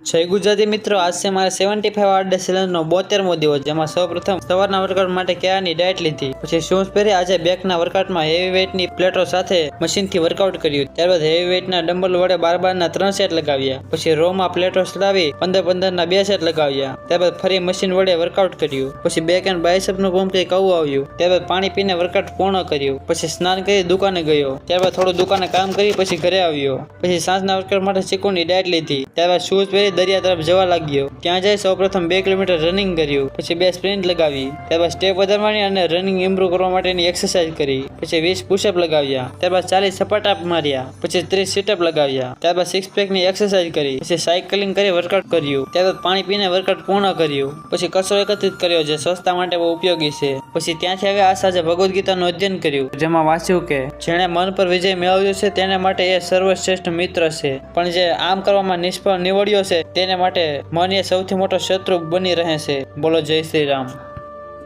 જય ગુજરાતી મિત્રો, આજ છે મારે 75 હાર્ડ ડે ચેલેન્જનો 72મો દિવસ, જેમાં સૌપ્રથમ સવારના વર્કઆઉટ માટે કેળાની ડાયટ લીધી, પછી શૂઝ પહેરી આજે બેકના વર્કઆઉટમાં હેવી વેઇટની પ્લેટો સાથે મશીનથી વર્કઆઉટ કર્યું. ત્યારબાદ હેવી વેઇટના ડમ્બલ વડે 12-12ના 3 સેટ લગાવ્યા, પછી રોમાં પ્લેટો ચડાવી 15-15ના 2 સેટ લગાવ્યા. ત્યારબાદ ફરી મશીન વડે વર્કઆઉટ કર્યું, પછી બેક એન્ડ બાયસેપનું પંપ કંઈક આવું આવ્યું. ત્યારબાદ પાણી પીને વર્કઆઉટ પૂર્ણ કર્યું, પછી સ્નાન કરી દુકાને ગયો. ત્યારબાદ થોડું દુકાને કામ કરી પછી ઘરે આવ્યો. પછી સાંજના વર્કઆઉટ માટે ચીકુની ડાયટ લીધી. ત્યારબાદ શૂઝ પહેરી દરિયા તરફ જવા લાગ્યો. ત્યાં જઈ સૌપ્રથમ 2 કિલોમીટર રનિંગ કર્યું, પછી 2 સ્પ્રિન્ટ લગાવી. ત્યારબાદ સ્ટેપ વધારવાની અને રનિંગ ઇમ્પ્રૂવ કરવા માટેની એક્સરસાઇઝ કરી. પછી 20 પુશઅપ લગાવ્યા. ત્યારબાદ 40 સપાટા માર્યા. પછી 30 સીટઅપ લગાવ્યા. ત્યારબાદ 6 પેકની એક્સરસાઇઝ કરી. પછી સાયકલિંગ કરી વર્કઆઉટ કર્યું. ત્યારબાદ પાણી પીને વર્કઆઉટ પૂર્ણ કર્યું. પછી કચરો એકત્રિત કર્યો, જે સ્વચ્છતા માટે બહુ ઉપયોગી છે. પછી ત્યાંથી આગળ આ સાંજે ભગવદ્ ગીતાનું અધ્યયન કર્યું, જેમાં વાંચ્યું કે જેણે મન પર વિજય મેળવ્યો છે તેને માટે એ સર્વશ્રેષ્ઠ મિત્ર છે, પણ જે આમ કરવામાં નિષ્ફળ નીવડ્યો છે તેને માટે મન એ સૌથી મોટો શત્રુ બની રહે છે. બોલો જય શ્રી રામ.